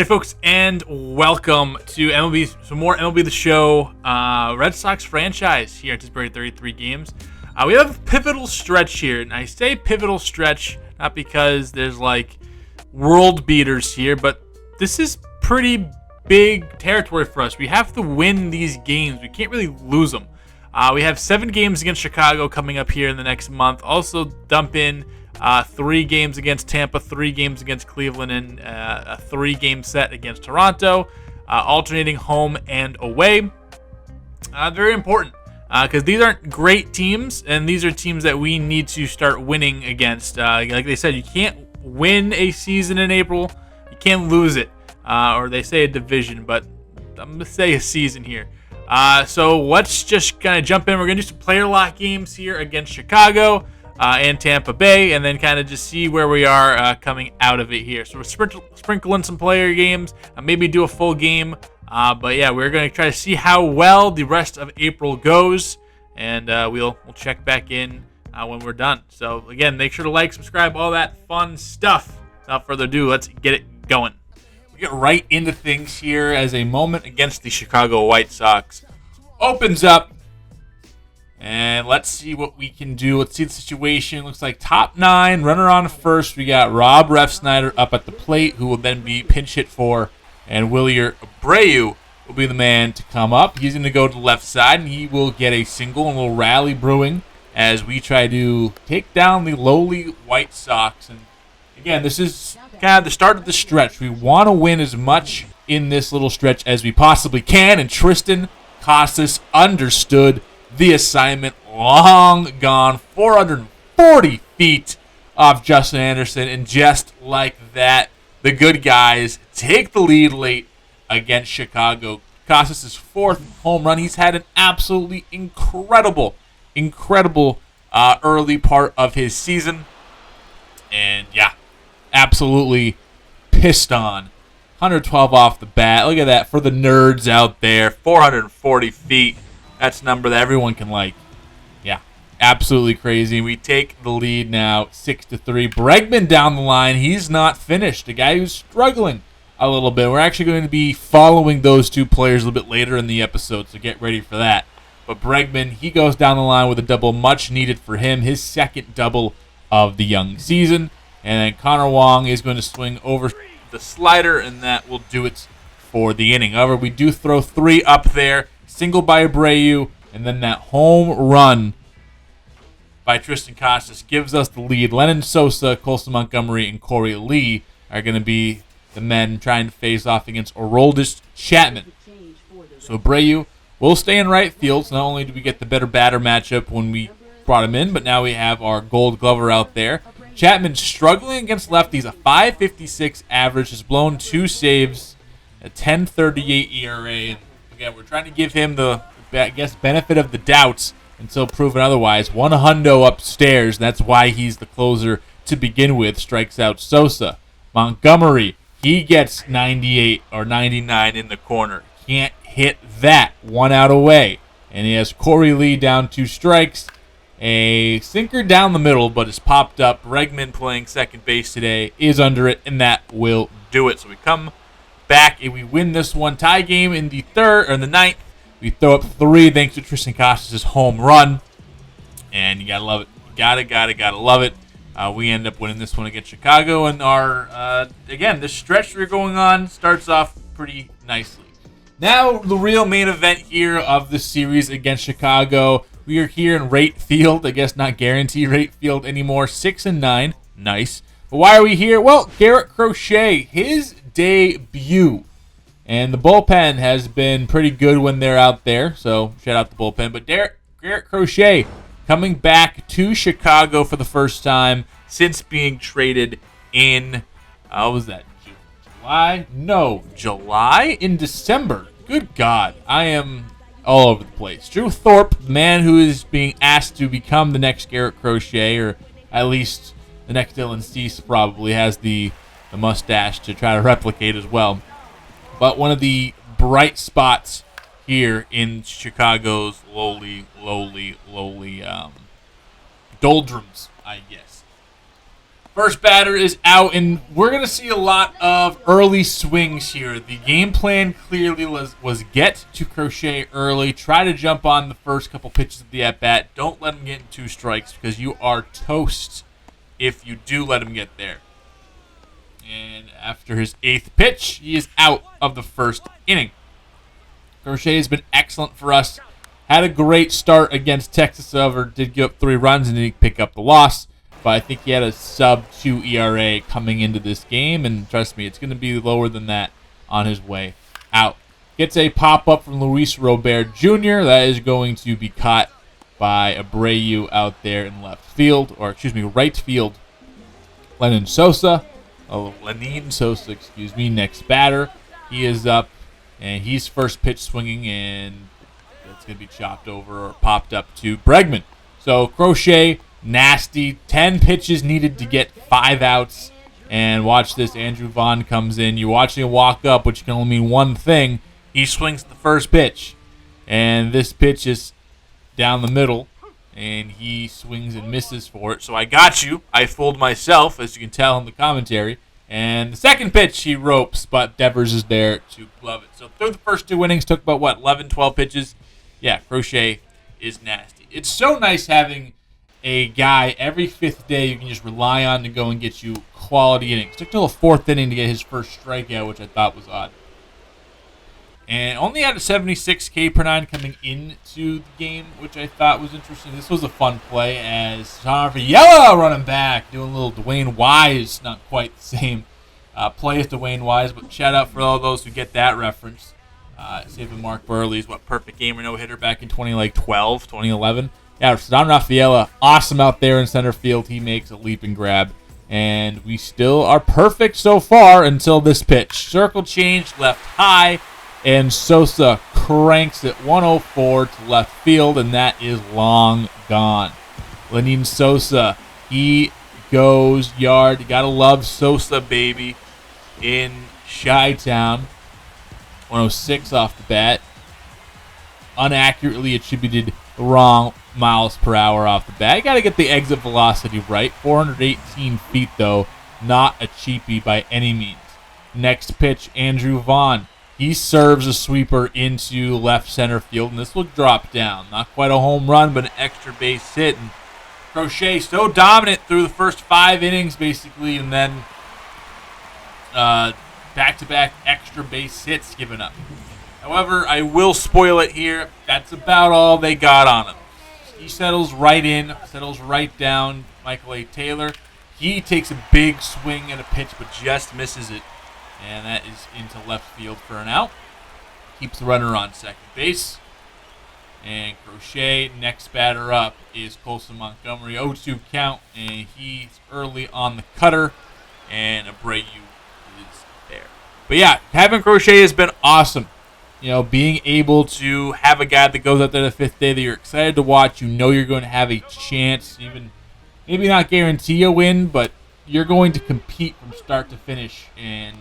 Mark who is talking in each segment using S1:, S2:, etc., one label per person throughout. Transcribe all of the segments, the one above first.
S1: Hi, folks, and welcome to some more MLB The Show Red Sox franchise here, anticipated 33 games. We have a pivotal stretch here, and I say pivotal stretch not because there's like world beaters here, but this is pretty big territory for us. We have to win these games. We can't really lose them. We have 7 games against Chicago coming up here in the next month. Also dump in 3 games against Tampa, 3 games against Cleveland, and a 3-game set against Toronto, alternating home and away. Very important because these aren't great teams, and these are teams that we need to start winning against. Like they said, you can't win a season in April. You can't lose it. Or they say a division, but I'm going to say a season here. So let's just kind of jump in. We're going to do some player lock games here against Chicago and Tampa Bay, and then kind of just see where we are coming out of it here. So we're sprinkling some player games, maybe do a full game. But yeah, we're going to try to see how well the rest of April goes, and we'll check back in when we're done. So again, make sure to like, subscribe, all that fun stuff. Without further ado, let's get it going. We get right into things here as a moment against the Chicago White Sox opens up. And let's see what we can do. Let's see the situation. Looks like top 9, runner on first. We got Rob Refsnyder up at the plate, who will then be pinch hit for. And Wilyer Abreu will be the man to come up. He's going to go to the left side, and he will get a single, and a little rally brewing as we try to take down the lowly White Sox. And again, this is kind of the start of the stretch. We want to win as much in this little stretch as we possibly can. And Tristan Casas understood the assignment, long gone, 440 feet off Justin Anderson, and just like that, the good guys take the lead late against Chicago. Casas' 4th home run. He's had an absolutely incredible early part of his season, and yeah, absolutely pissed on. 112 off the bat. Look at that for the nerds out there. 440 feet. That's a number that everyone can like. Yeah, absolutely crazy. We take the lead now, 6-3. Bregman down the line. He's not finished. A guy who's struggling a little bit. We're actually going to be following those 2 players a little bit later in the episode, so get ready for that. But Bregman, he goes down the line with a double, much needed for him. His 2nd double of the young season. And then Connor Wong is going to swing over the slider, and that will do it for the inning. However, we do throw 3 up there. Single by Abreu, and then that home run by Tristan Casas gives us the lead. Lennon Sosa, Colson Montgomery, and Corey Lee are going to be the men trying to face off against Aroldis Chapman. So Abreu will stay in right field. So not only do we get the better batter matchup when we brought him in, but now we have our Gold Glover out there. Chapman struggling against lefties, a .556 average, has blown 2 saves, a 10.38 ERA. Again, we're trying to give him the, benefit of the doubts until proven otherwise. 1 hundo upstairs. That's why he's the closer to begin with. Strikes out Sosa. Montgomery, he gets 98 or 99 in the corner. Can't hit that. 1 out away. And he has Corey Lee down 2 strikes. A sinker down the middle, but it's popped up. Bregman playing second base today is under it, and that will do it. So we come back and we win this one. Tie game in the 9th. We throw up 3 thanks to Tristan Casas' home run, and you gotta love it. Gotta love it. We end up winning this one against Chicago, and our again, this stretch we're going on starts off pretty nicely. Now the real main event here of the series against Chicago. We are here in Rate Field. I guess not guarantee Rate Field anymore. 6-9, nice. But why are we here? Well, Garrett Crochet, his debut. And the bullpen has been pretty good when they're out there, so shout out the bullpen. But Garrett Crochet coming back to Chicago for the first time since being traded in, what was that, July? No, July? In December. Good God, I am all over the place. Drew Thorpe, the man who is being asked to become the next Garrett Crochet, or at least the next Dylan Cease, probably has the mustache to try to replicate as well. But one of the bright spots here in Chicago's lowly doldrums, I guess. First batter is out, and we're going to see a lot of early swings here. The game plan clearly was get to Crochet early. Try to jump on the first couple pitches of the at-bat. Don't let him get in 2 strikes because you are toast if you do let him get there. And after his 8th pitch, he is out of the first inning. Crochet has been excellent for us. Had a great start against Texas, however, did give up 3 runs and didn't pick up the loss. But I think he had a sub-2 ERA coming into this game, and trust me, it's going to be lower than that on his way out. Gets a pop-up from Luis Robert Jr. That is going to be caught by Abreu out there in right field. Lenin Sosa, next batter. He is up, and he's first pitch swinging, and it's going to be chopped over or popped up to Bregman. So Crochet, nasty. 10 pitches needed to get 5 outs. And watch this. Andrew Vaughn comes in. You're watching him walk up, which can only mean one thing. He swings the first pitch. And this pitch is down the middle. And he swings and misses for it. So I got you. I fooled myself, as you can tell in the commentary. And the second pitch he ropes, but Devers is there to glove it. So through the first 2 innings, took about, 11, 12 pitches. Yeah, Crochet is nasty. It's so nice having a guy every 5th day you can just rely on to go and get you quality innings. It took till the 4th inning to get his first strikeout, which I thought was odd. And only had a 76 K per 9 coming into the game, which I thought was interesting. This was a fun play as Tom Fiella running back, doing a little Dwayne Wise, not quite the same play as Dwayne Wise, but shout out for all those who get that reference. Saving Mark Burley's perfect game or no-hitter back in 2011. Yeah, Don Rafaela, awesome out there in center field. He makes a leap and grab. And we still are perfect so far until this pitch. Circle change, left high, and Sosa cranks it 104 to left field, and that is long gone. Lenin Sosa, he goes yard. You gotta love Sosa, baby, in Chi-Town. 106 off the bat. Unaccurately attributed the wrong miles per hour off the bat. You got to get the exit velocity right. 418 feet, though. Not a cheapie by any means. Next pitch, Andrew Vaughn. He serves a sweeper into left center field, and this will drop down. Not quite a home run, but an extra base hit. And Crochet so dominant through the first 5 innings, basically, and then back-to-back extra base hits given up. However, I will spoil it here. That's about all they got on him. He settles right in, settles right down. Michael A. Taylor. He takes a big swing at a pitch, but just misses it. And that is into left field for an out. Keeps the runner on second base. And Crochet, next batter up, is Colson Montgomery. 0-2 count, and he's early on the cutter. And Abreu is there. But yeah, having Crochet has been awesome. You know, being able to have a guy that goes out there the 5th day that you're excited to watch, you know you're going to have a chance, even maybe not guarantee a win, but you're going to compete from start to finish. And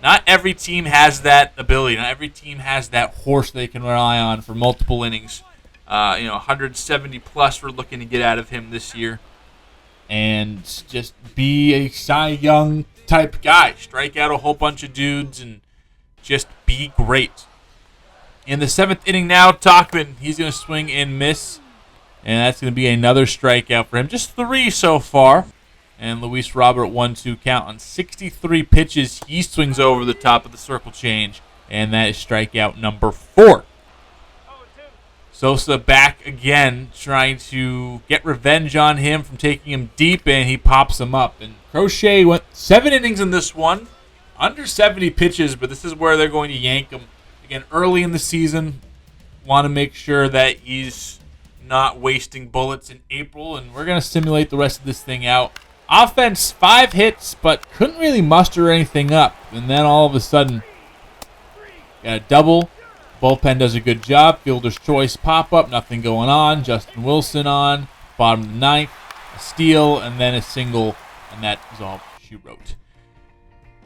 S1: not every team has that ability. Not every team has that horse they can rely on for multiple innings. 170 plus we're looking to get out of him this year. And just be a Cy Young type guy. Strike out a whole bunch of dudes and just be great. In the 7th inning now, Tauchman, he's going to swing and miss. And that's going to be another strikeout for him. Just 3 so far. And Luis Robert 1-2 count on 63 pitches. He swings over the top of the circle change. And that is strikeout number 4. Sosa back again, trying to get revenge on him from taking him deep, and he pops him up. And Crochet went 7 innings in this one. Under 70 pitches, but this is where they're going to yank him. Again, early in the season, want to make sure that he's not wasting bullets in April, and we're going to simulate the rest of this thing out. Offense, 5 hits, but couldn't really muster anything up. And then all of a sudden, got a double. Bullpen does a good job. Fielder's choice pop-up, nothing going on. Justin Wilson on, bottom of the 9th. A steal, and then a single, and that is all she wrote.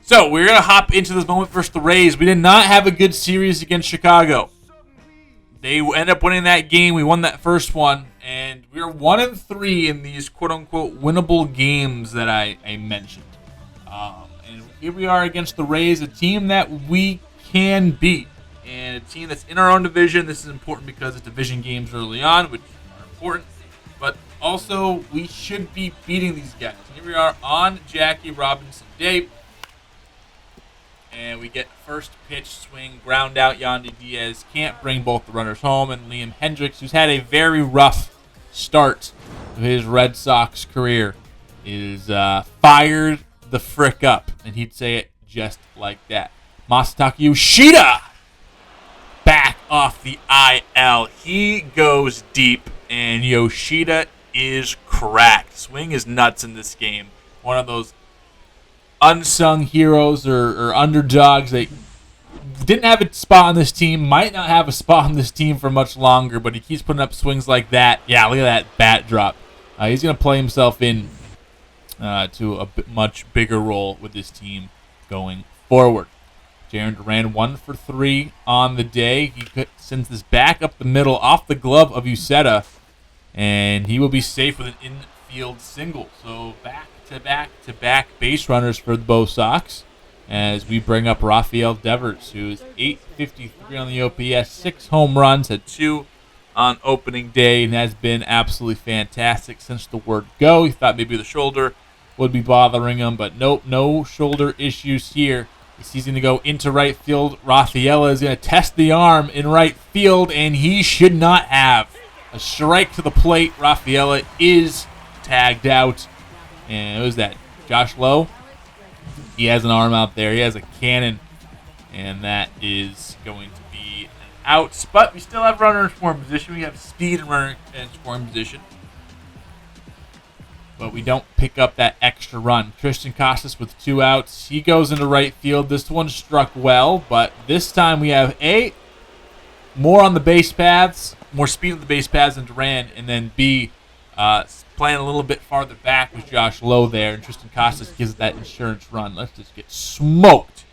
S1: So, we're going to hop into this moment versus the Rays. We did not have a good series against Chicago. They ended up winning that game. We won that first one. and we're 1-3 in these quote-unquote winnable games that I mentioned. And here we are against the Rays, a team that we can beat, and a team that's in our own division. This is important because it's division games early on, which are important, but also we should be beating these guys. Here we are on Jackie Robinson Day, and we get first pitch swing, ground out. Yandy Diaz can't bring both the runners home, and Liam Hendricks, who's had a very rough start to his Red Sox career, is fired the frick up, and he'd say it just like that. Masataka Yoshida back off the IL. He goes deep, and Yoshida is cracked. Swing is nuts in this game. One of those unsung heroes or underdogs that didn't have a spot on this team, might not have a spot on this team for much longer, but he keeps putting up swings like that. Yeah, look at that bat drop. He's going to play himself in to a much bigger role with this team going forward. Jarren Duran 1 for 3 on the day. He sends this back up the middle off the glove of Uceta, and he will be safe with an infield single. So back-to-back base runners for the Bo Sox as we bring up Rafael Devers, who is .853 on the OPS, 6 home runs, had 2 on opening day, and has been absolutely fantastic since the word go. He thought maybe the shoulder would be bothering him, but nope, no shoulder issues here. He's going to go into right field. Rafaela is going to test the arm in right field, and he should not have. A strike to the plate. Rafaela is tagged out. And it was that Josh Lowe. He has an arm out there. He has a cannon, and that is going to be an out. But we still have runner in scoring position. We have speed and runner in scoring position. But we don't pick up that extra run. Tristan Casas with 2 outs. He goes into right field. This one struck well, but this time we have A, more on the base paths, more speed on the base paths than Duran, and then B, playing a little bit farther back with Josh Lowe there, and Tristan Casas gives that insurance run. Let's just get smoked.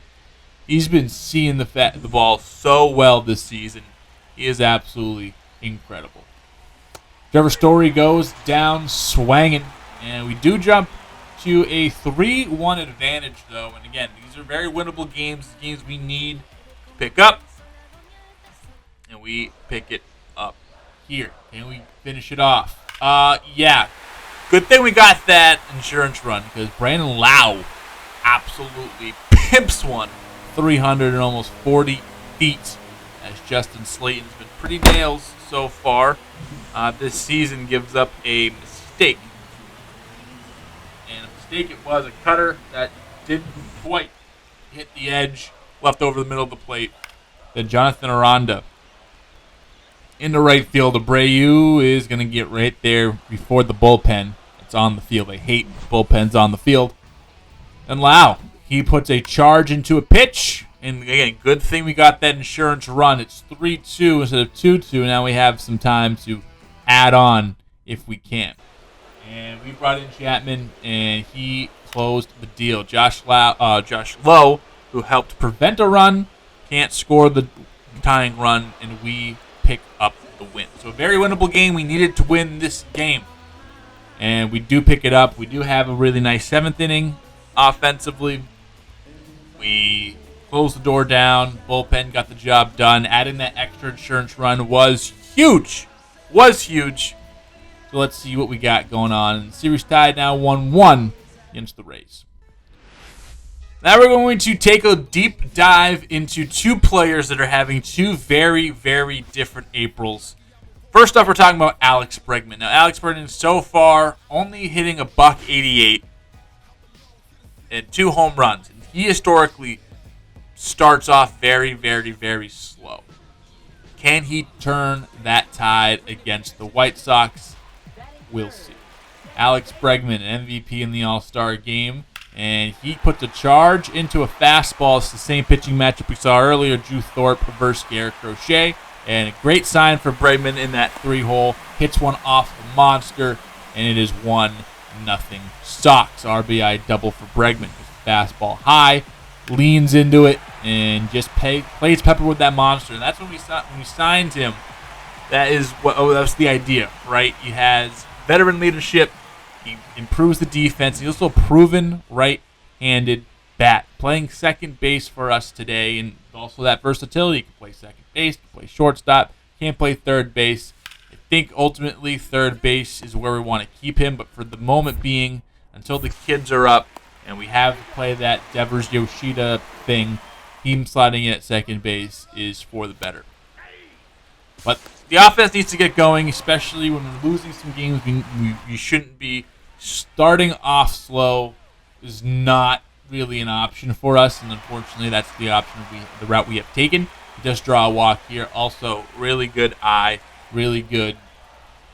S1: He's been seeing the ball so well this season. He is absolutely incredible. Trevor Story goes down swinging. And we do jump to a 3-1 advantage, though. And again, these are very winnable games, games we need to pick up. And we pick it up here. Can we finish it off? Yeah. Good thing we got that insurance run, because Brandon Lau absolutely pimps one 340 feet, as Justin Slayton's been pretty nails so far. This season gives up a mistake. It was a cutter that didn't quite hit the edge, left over the middle of the plate. Then Jonathan Aranda in the right field. Abreu is going to get right there before the bullpen. It's on the field. They hate bullpens on the field. And Lau, he puts a charge into a pitch. And again, good thing we got that insurance run. It's 3-2 instead of 2-2. Now we have some time to add on if we can. And we brought in Chapman, and he closed the deal. Josh Lowe, who helped prevent a run, can't score the tying run, and we pick up the win. So a very winnable game. We needed to win this game, and we do pick it up. We do have a really nice 7th inning offensively. We closed the door down. Bullpen got the job done. Adding that extra insurance run was huge. So let's see what we got going on. Series tied now 1-1 against the Rays. Now we're going to take a deep dive into 2 players that are having 2 very, very different Aprils. First off, we're talking about Alex Bregman. Now, Alex Bregman so far only hitting a .188 and 2 home runs. He historically starts off very, very, very slow. Can he turn that tide against the White Sox? We'll see. Alex Bregman, an MVP in the All-Star game, and he puts a charge into a fastball. It's the same pitching matchup we saw earlier, Drew Thorpe versus Garrett Crochet, and a great sign for Bregman in that 3-hole. Hits one off the monster, and it is 1-0 Sox. RBI double for Bregman. Fastball high, leans into it, and just plays pepper with that monster. And that's when we signed him that's the idea, right? He has veteran leadership. He improves the defense. He's also a proven right-handed bat, playing second base for us today, and also that versatility. He can play second base, can play shortstop, can't play third base. I think ultimately third base is where we want to keep him, but for the moment being, until the kids are up and we have to play that Devers Yoshida thing, him sliding in at second base is for the better. But the offense needs to get going, especially when we're losing some games. We shouldn't be. Starting off slow is not really an option for us, and unfortunately that's the route we have taken. He does draw a walk here. Also, really good eye, really good,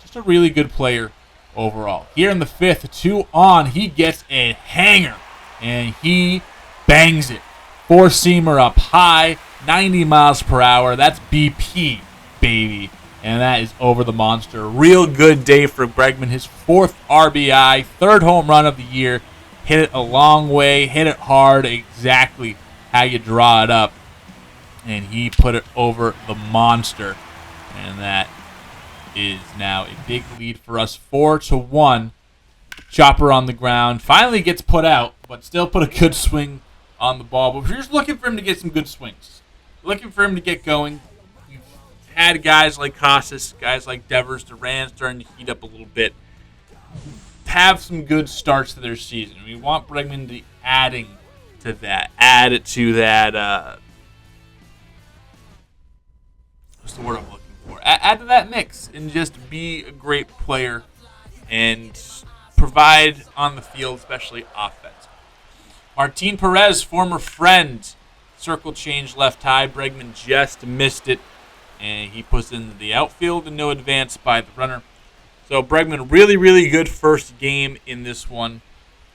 S1: just a really good player overall. Here in the fifth, 2 on, he gets a hanger, and he bangs it. Four-seamer up high, 90 miles per hour. That's BP, baby. And that is over the monster. Real good day for Bregman. His 4th RBI, 3rd home run of the year. Hit it a long way, hit it hard, exactly how you draw it up. And he put it over the monster. And that is now a big lead for us, 4-1. Chopper on the ground. Finally gets put out, but still put a good swing on the ball. But we're just looking for him to get some good swings. Looking for him to get going. We've had guys like Casas, guys like Devers, Duran starting to heat up a little bit, have some good starts to their season. We want Bregman to add it to that, what's the word I'm looking for? Add to that mix and just be a great player and provide on the field, especially offense. Martin Perez, former friend, circle change left high. Bregman just missed it, and he puts in the outfield and no advance by the runner. So Bregman, really, really good first game in this one.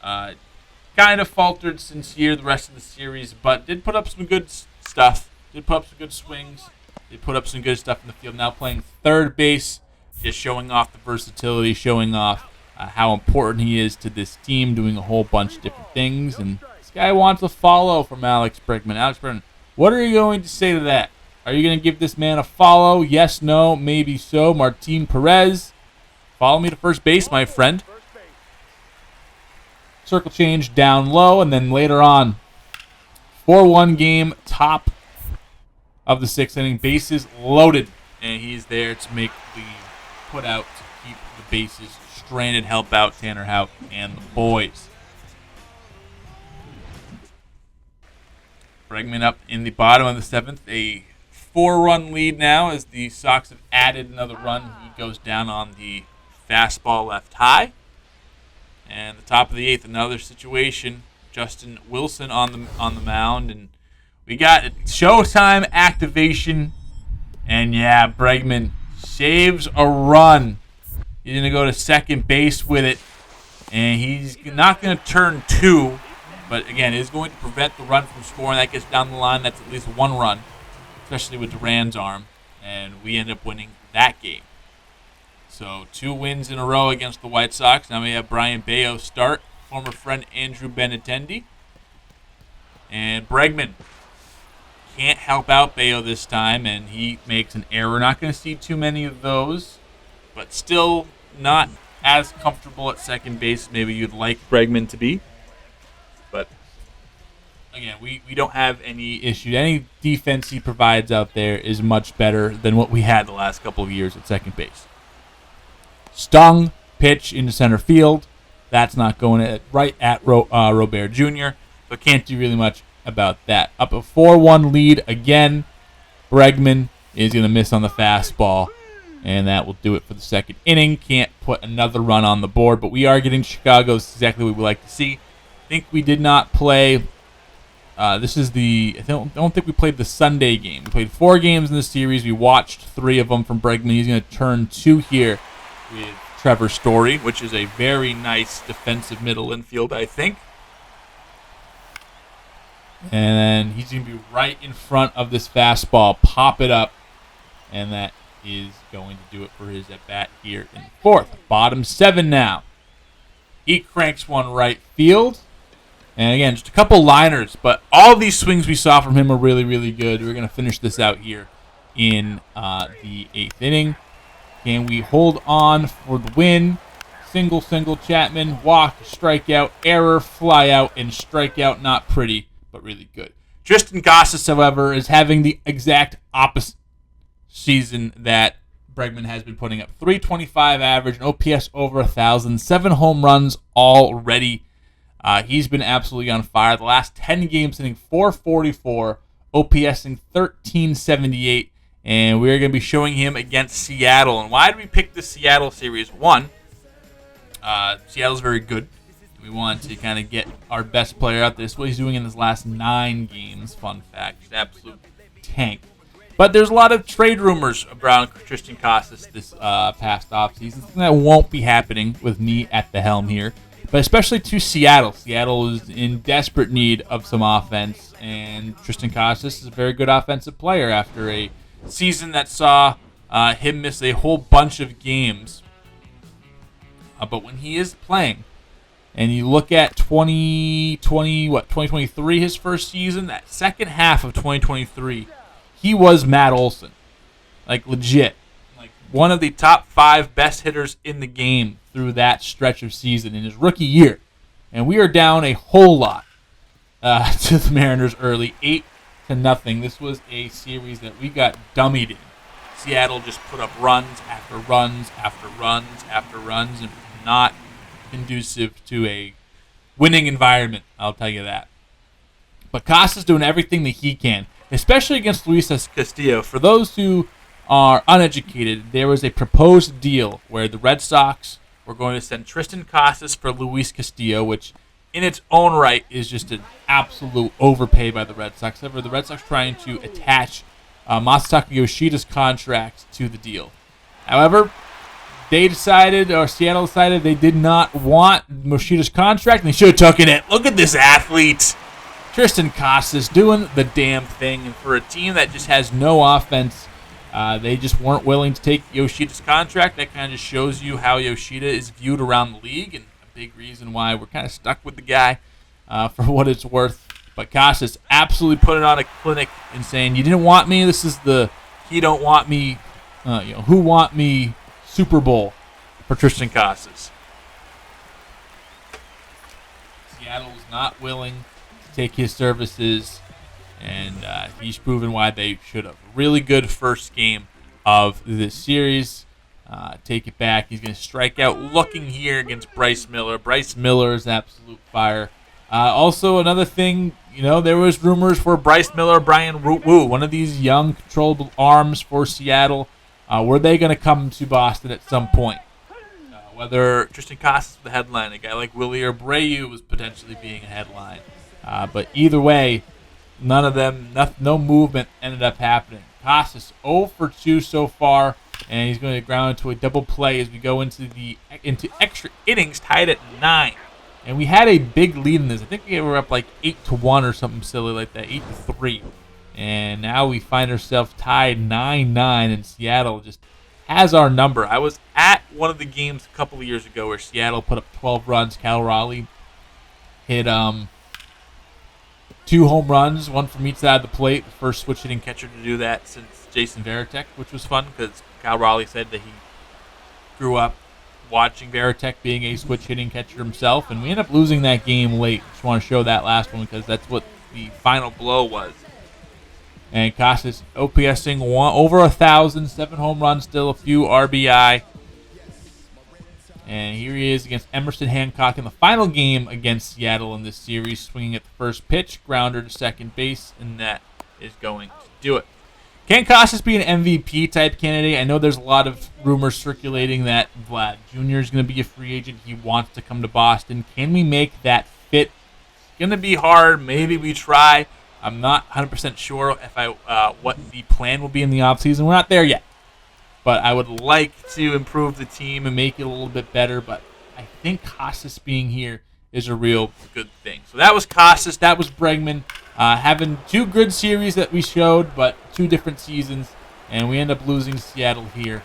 S1: Kind of faltered since here the rest of the series, but did put up some good stuff. Did put up some good swings. Did put up some good stuff in the field. Now playing third base, just showing off the versatility, showing off how important he is to this team, doing a whole bunch of different things. And this guy wants a follow from Alex Bregman. Alex Bregman, what are you going to say to that? Are you going to give this man a follow? Yes, no, maybe so. Martin Perez, follow me to first base, my friend. Circle change down low, and then later on, 4-1 game, top of the 6th inning, bases loaded, and he's there to make the put out to keep the bases stranded, help out Tanner Houck and the boys. Bregman up in the bottom of the 7th, a 4-run lead now as the Sox have added another run. He goes down on the fastball left high. And the top of the 8th, another situation. Justin Wilson on the mound, and we got Showtime activation. And yeah, Bregman saves a run. He's gonna go to second base with it, and he's not gonna turn 2, but again, it is going to prevent the run from scoring. That gets down the line. That's at least 1 run, especially with Duran's arm, and we end up winning that game. So 2 wins in a row against the White Sox. Now we have Brian Bayo start, former friend Andrew Benintendi. And Bregman can't help out Bayo this time, and he makes an error. Not going to see too many of those, but still not as comfortable at second base as maybe you'd like Bregman to be. But again, we don't have any issue. Any defense he provides out there is much better than what we had the last couple of years at second base. Stung, pitch into center field. That's not going right at Robert Jr., but can't do really much about that. Up a 4-1 lead again. Bregman is going to miss on the fastball, and that will do it for the 2nd inning. Can't put another run on the board, but we are getting Chicago. This is exactly what we like to see. I think we did not play. I don't think we played the Sunday game. We played 4 games in the series. We watched 3 of them from Bregman. He's going to turn 2 here with Trevor Story, which is a very nice defensive middle infield, I think. And then he's going to be right in front of this fastball. Pop it up. And that is going to do it for his at-bat here in the 4th. Bottom 7 now. He cranks one right field. And again, just a couple liners. But all these swings we saw from him are really, really good. We're going to finish this out here in the 8th inning. Can we hold on for the win? Single, Chapman, walk, strikeout, error, fly out, and strikeout. Not pretty, but really good. Tristan Casas, however, is having the exact opposite season that Bregman has been putting up. 325 average, an OPS over 1,000, 7 home runs already. He's been absolutely on fire. The last 10 games hitting 444, OPSing 1378, and we're going to be showing him against Seattle. And why did we pick the Seattle series? One, Seattle's very good. We want to kind of get our best player out there. This is what he's doing in his last 9 games. Fun fact. He's an absolute tank. But there's a lot of trade rumors around Tristan Casas this past offseason. Something that won't be happening with me at the helm here. But especially to Seattle. Seattle is in desperate need of some offense. And Tristan Casas is a very good offensive player after a season that saw him miss a whole bunch of games. But when he is playing, and you look at 2023, his first season, that second half of 2023, he was Matt Olson. Like, legit. Like, one of the top 5 best hitters in the game through that stretch of season in his rookie year. And we are down a whole lot to the Mariners early, 8-0. This was a series that we got dummied in. Seattle just put up runs after runs after runs after runs, and not conducive to a winning environment, I'll tell you that. But Casas doing everything that he can, especially against Luis Castillo. For those who are uneducated, there was a proposed deal where the Red Sox were going to send Tristan Casas for Luis Castillo, which in its own right is just an absolute overpay by the Red Sox. However, the Red Sox trying to attach Masataka Yoshida's contract to the deal. However, Seattle decided they did not want Yoshida's contract, and they should have taken it. Look at this athlete. Tristan Casas doing the damn thing. And for a team that just has no offense, they just weren't willing to take Yoshida's contract. That kind of just shows you how Yoshida is viewed around the league, and a big reason why we're kind of stuck with the guy for what it's worth. But Casas absolutely putting on a clinic and saying, you didn't want me. This is the he don't want me, who want me Super Bowl for Tristan Casas. Seattle was not willing to take his services, and he's proven why they should have. Really good first game of this series. Take it back. He's going to strike out looking here against Bryce Miller. Bryce Miller is absolute fire. Also, another thing, there was rumors for Bryce Miller, Brian Wu, one of these young, controllable arms for Seattle. Were they going to come to Boston at some point? Whether Tristan Casas was the headline, a guy like Willie Abreu was potentially being a headline. But either way, none of them, no movement ended up happening. Casas 0 for 2 so far, and he's going to ground into a double play as we go into extra innings, tied at 9. And we had a big lead in this. I think we were up like 8-1 or something silly like that, 8-3. And now we find ourselves tied 9-9, and Seattle just has our number. I was at one of the games a couple of years ago where Seattle put up 12 runs. Cal Raleigh hit 2 home runs, one from each side of the plate. The first switch hitting catcher to do that since Jason Varitek, which was fun because Cal Raleigh said that he grew up watching Varitek being a switch hitting catcher himself, and we ended up losing that game late. Just want to show that last one because that's what the final blow was. And Casas OPSing over 1,000, 7 home runs, still a few RBI. And here he is against Emerson Hancock in the final game against Seattle in this series, swinging at the first pitch, grounder to second base, and that is going to do it. Can Casas be an MVP type candidate? I know there's a lot of rumors circulating that Vlad Jr. is going to be a free agent. He wants to come to Boston. Can we make that fit? It's going to be hard. Maybe we try. I'm not 100% sure what the plan will be in the offseason. We're not there yet. But I would like to improve the team and make it a little bit better. But I think Casas being here is a real good thing. So that was Casas. That was Bregman. Having 2 good series that we showed, but 2 different seasons. And we end up losing to Seattle here.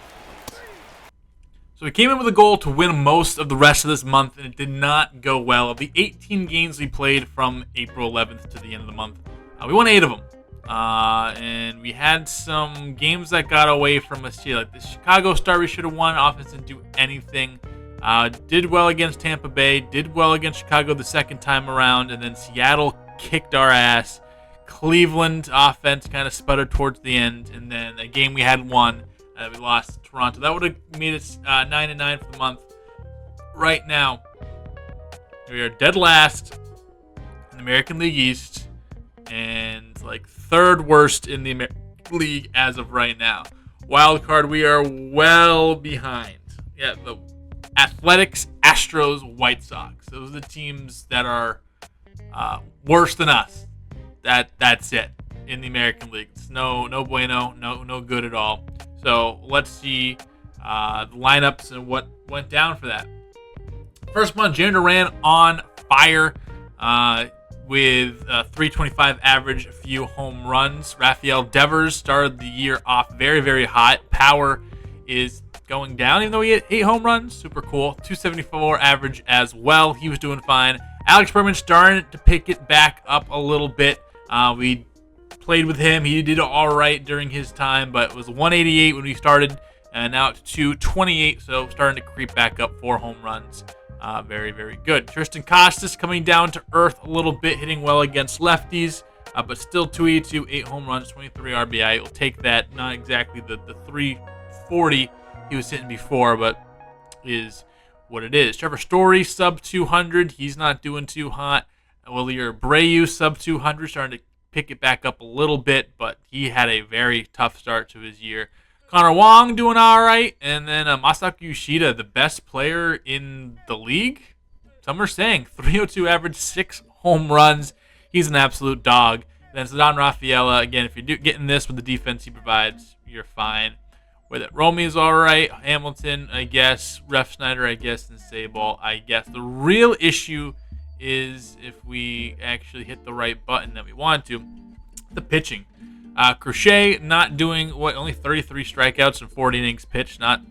S1: So we came in with a goal to win most of the rest of this month, and it did not go well. Of the 18 games we played from April 11th to the end of the month, we won 8 of them. And we had some games that got away from us here. Like the Chicago start we should have won. Offense didn't do anything. Did well against Tampa Bay. Did well against Chicago the second time around. And then Seattle kicked our ass. Cleveland offense kind of sputtered towards the end. And then a game we had won. We lost to Toronto. That would have made us 9-9 for the month. Right now, we are dead last in the American League East. And like third worst in the league as of right now. Wild card, we are well behind. Yeah, the Athletics, Astros, White Sox. Those are the teams that are worse than us. That's it in the American League. It's no bueno, no good at all. So let's see the lineups and what went down for that. First one, Jarren Duran on fire. With a 325 average, a few home runs. Rafael Devers started the year off very, very hot. Power is going down, even though he hit 8 home runs. Super cool. 274 average as well. He was doing fine. Alex Bregman starting to pick it back up a little bit. We played with him. He did all right during his time, but it was 188 when we started, and now it's 228, so starting to creep back up. 4 home runs. Very, very good. Tristan Casas coming down to earth a little bit, hitting well against lefties, but still 282, 8 home runs, 23 RBI. You'll take that. Not exactly the 340 he was hitting before, but is what it is. Trevor Story, sub 200. He's not doing too hot. Willier Abreu, sub 200, starting to pick it back up a little bit, but he had a very tough start to his year. Connor Wong doing all right. And then Masaki Yoshida, the best player in the league. Some are saying 302 average, 6 home runs. He's an absolute dog. Then Ceddanne Rafaela, again, if you're getting this with the defense he provides, you're fine. With it, Romy is all right. Hamilton, I guess. Ref Snyder, I guess. And Sabal, I guess. The real issue is if we actually hit the right button that we want to, the pitching. Crochet not doing only 33 strikeouts and 40 innings pitched, not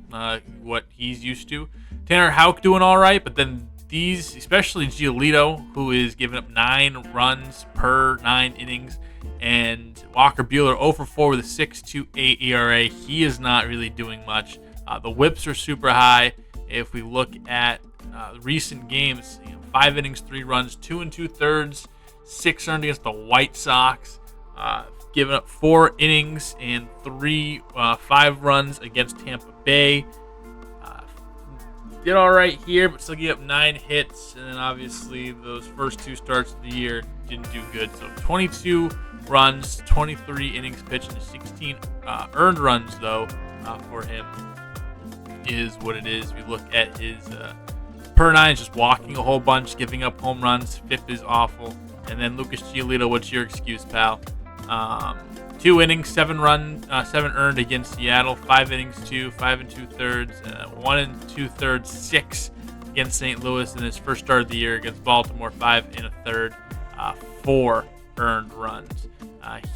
S1: what he's used to. Tanner Houck doing all right, but then these, especially Giolito, who is giving up 9 runs per 9 innings, and Walker Buehler 0 for 4 with a 6.28 ERA. He is not really doing much. The whips are super high. If we look at recent games, 5 innings, 3 runs, 2 2/3, 6 earned against the White Sox. Giving up 4 innings and 5 runs against Tampa Bay. Did all right here, but still gave up 9 hits. And then obviously those first 2 starts of the year didn't do good. So 22 runs, 23 innings pitched, and 16 earned runs, though, for him is what it is. We look at his per 9, just walking a whole bunch, giving up home runs. FIP is awful. And then Lucas Giolito, what's your excuse, pal? 2 innings, 7 earned against Seattle. 5 innings, 5 2/3, 1 2/3, 6 against St. Louis in his first start of the year against Baltimore. 5 1/3, 4 earned runs.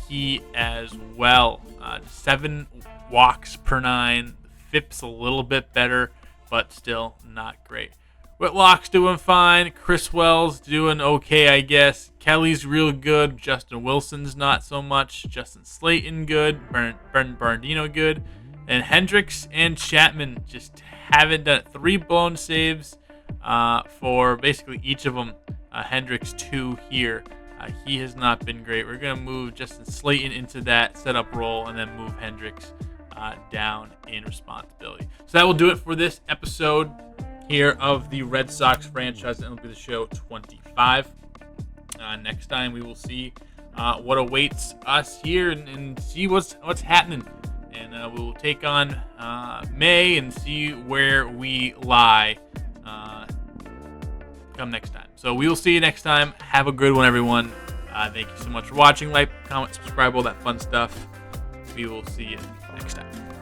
S1: He as well, 7 walks per 9. FIP's a little bit better, but still not great. Whitlock's doing fine. Chris Wells doing okay, I guess. Kelly's real good. Justin Wilson's not so much. Justin Slayton good. Brendan Bernardino good. And Hendricks and Chapman just haven't done it. 3 blown saves for basically each of them. Hendricks 2 here. He has not been great. We're going to move Justin Slayton into that setup role and then move Hendricks down in responsibility. So that will do it for this episode here of the Red Sox franchise MLB The Show 25. Next time we will see what awaits us here and see what's happening. And we will take on May and see where we lie come next time. So we will see you next time. Have a good one, everyone. Thank you so much for watching. Like, comment, subscribe, all that fun stuff. We will see you next time.